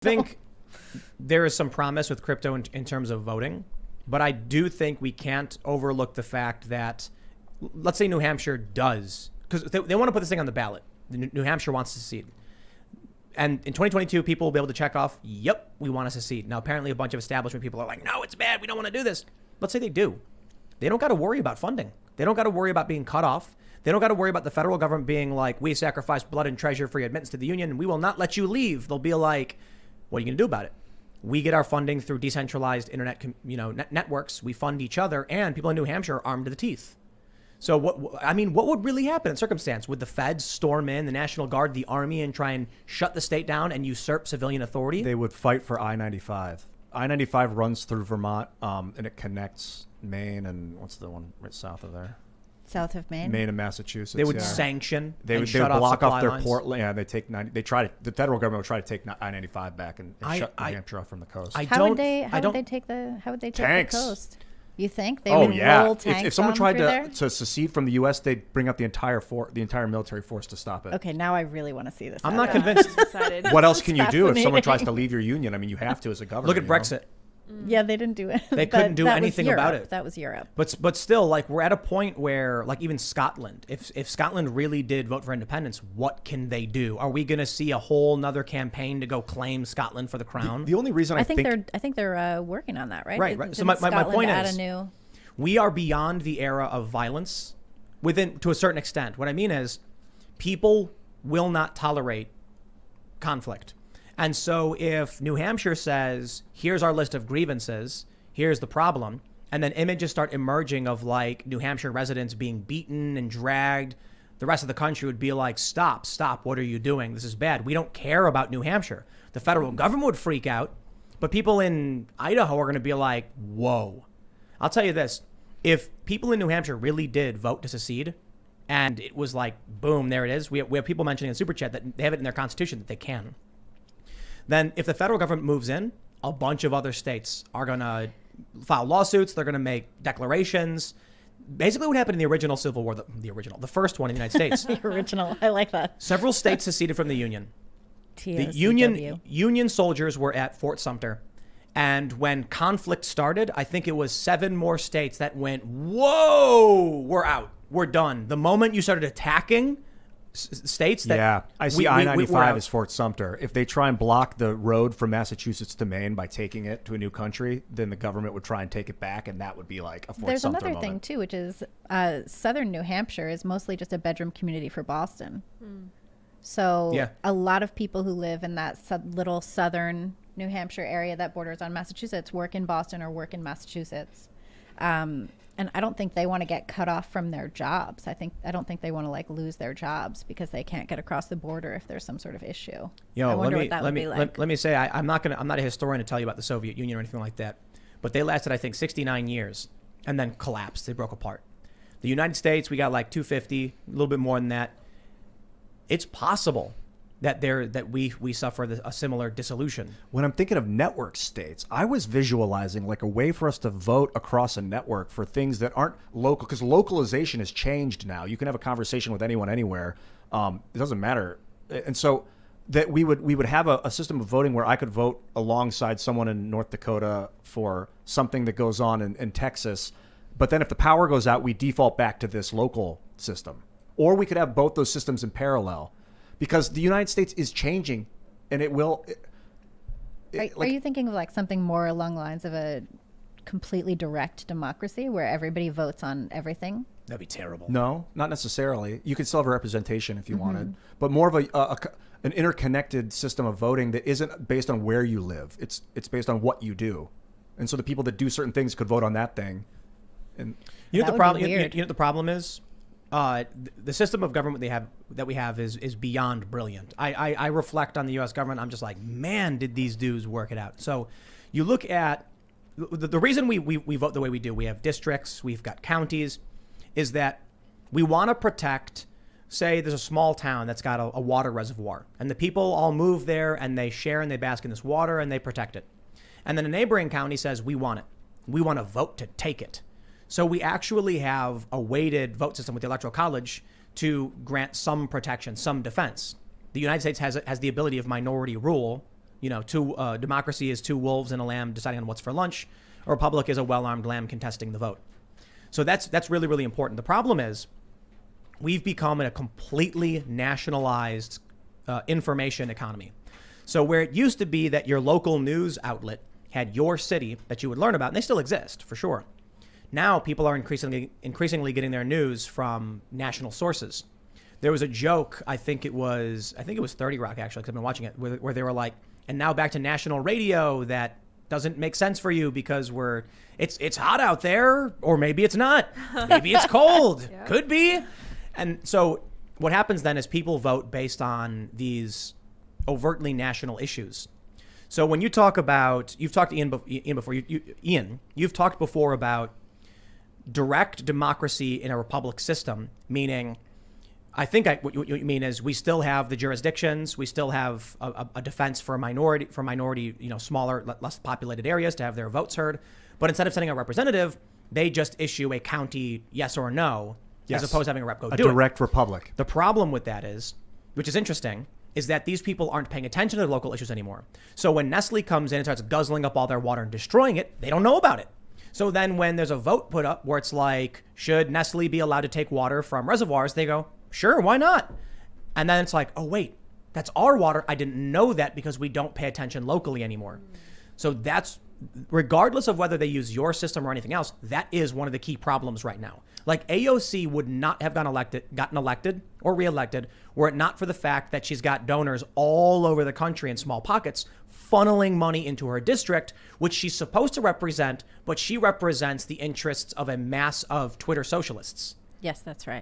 think there is some promise with crypto in terms of voting, but I do think we can't overlook the fact that, let's say New Hampshire does, because they want to put this thing on the ballot. New Hampshire wants to secede. And in 2022, people will be able to check off, yep, we want to secede. Now, apparently a bunch of establishment people are like, no, it's bad. We don't want to do this. Let's say they do. They don't got to worry about funding. They don't got to worry about being cut off. They don't got to worry about the federal government being like, we sacrifice blood and treasure for your admittance to the union, and we will not let you leave. They'll be like, what are you going to do about it? We get our funding through decentralized internet, networks. We fund each other, and people in New Hampshire are armed to the teeth. So what would really happen in circumstance? Would the feds storm in, the National Guard, the army, and try and shut the state down and usurp civilian authority? They would fight for I-95. I-95 runs through Vermont, and it connects Maine and what's the one right south of there? South of Maine? Maine and Massachusetts. They would sanction. They would block off their port. Yeah, they take 90. They try to. The federal government would try to take I-95 back and shut New Hampshire off from the coast. How would they take the coast? You think they would roll tanks? If someone tried to secede from the U.S., they'd bring up the entire military force to stop it. Okay, now I really want to see this. I'm not convinced. What else can you do if someone tries to leave your union? I mean, you have to as a government. Look at Brexit. Yeah, they didn't do it. They couldn't do anything about it. That was Europe. But still, like, we're at a point where, like, even Scotland, if Scotland really did vote for independence, what can they do? Are we going to see a whole nother campaign to go claim Scotland for the crown? The only reason I think they're working on that, right? Right. So my point is, we are beyond the era of violence to a certain extent. What I mean is, people will not tolerate conflict. And so if New Hampshire says, here's our list of grievances, here's the problem, and then images start emerging of like New Hampshire residents being beaten and dragged, the rest of the country would be like, stop, what are you doing? This is bad. We don't care about New Hampshire. The federal government would freak out, but people in Idaho are going to be like, whoa. I'll tell you this, if people in New Hampshire really did vote to secede, and it was like, boom, there it is. We have people mentioning in Super Chat that they have it in their constitution that they can. Then if the federal government moves in, a bunch of other states are going to file lawsuits. They're going to make declarations. Basically what happened in the original Civil War, the first one in the United States. The original. I like that. Several states seceded from the Union. The Union soldiers were at Fort Sumter. And when conflict started, I think it was 7 more states that went, whoa, we're out. We're done. The moment you started attacking states that I see I-95 as Fort Sumter. If they try and block the road from Massachusetts to Maine by taking it to a new country, then the government would try and take it back, and that would be like a Fort There's Sumter another moment. thing too, which is southern New Hampshire is mostly just a bedroom community for Boston. So a lot of people who live in that little southern New Hampshire area that borders on Massachusetts work in Boston or work in Massachusetts. And I don't think they want to get cut off from their jobs. I don't think they want to like lose their jobs because they can't get across the border if there's some sort of issue. I wonder what that would be like. Let me say, I'm not a historian to tell you about the Soviet Union or anything like that, but they lasted, I think, 69 years and then collapsed. They broke apart. The United States, we got like 250, a little bit more than that. It's possible that we suffer a similar dissolution. When I'm thinking of network states, I was visualizing like a way for us to vote across a network for things that aren't local, because localization has changed now. You can have a conversation with anyone anywhere. It doesn't matter. And so that we would have a system of voting where I could vote alongside someone in North Dakota for something that goes on in Texas. But then if the power goes out, we default back to this local system. Or we could have both those systems in parallel. Because the United States is changing, and it will. Are you thinking of like something more along the lines of a completely direct democracy where everybody votes on everything? That'd be terrible. No, not necessarily. You could still have a representation if you wanted, but more of an interconnected system of voting that isn't based on where you live. It's based on what you do, and so the people that do certain things could vote on that thing. And you know what the problem. You know what the problem is. The system of government that we have is beyond brilliant. I reflect on the U.S. government. I'm just like, man, did these dudes work it out? So you look at the reason we vote the way we do. We have districts, we've got counties, is that we want to protect, say there's a small town that's got a water reservoir, and the people all move there and they share and they bask in this water and they protect it. And then a neighboring county says, we want it. We want to vote to take it. So we actually have a weighted vote system with the Electoral College to grant some protection, some defense. The United States has the ability of minority rule democracy is two wolves and a lamb deciding on what's for lunch. A republic is a well-armed lamb contesting the vote. So that's really, really important. The problem is we've become a completely nationalized information economy. So where it used to be that your local news outlet had your city that you would learn about, and they still exist for sure. Now people are increasingly getting their news from national sources. There was a joke, I think it was 30 Rock actually, because I've been watching it, where they were like, and now back to national radio that doesn't make sense for you because it's hot out there, or maybe it's not. Maybe it's cold. Yeah. Could be. And so what happens then is people vote based on these overtly national issues. So when you talk about, you've talked to Ian before, you've talked before about direct democracy in a republic system, meaning, I think what you mean is we still have the jurisdictions, we still have a defense for minority, smaller, less populated areas to have their votes heard. But instead of sending a representative, they just issue a county yes or no, as opposed to having a rep go do it. A direct republic. The problem with that is, which is interesting, is that these people aren't paying attention to the local issues anymore. So when Nestle comes in and starts guzzling up all their water and destroying it, they don't know about it. So then when there's a vote put up where it's like, should Nestle be allowed to take water from reservoirs? They go, sure, why not? And then it's like, oh, wait, that's our water. I didn't know that because we don't pay attention locally anymore. So that's, regardless of whether they use your system or anything else, that is one of the key problems right now. Like AOC would not have gotten elected or reelected were it not for the fact that she's got donors all over the country in small pockets funneling money into her district, which she's supposed to represent, but she represents the interests of a mass of Twitter socialists. Yes, that's right.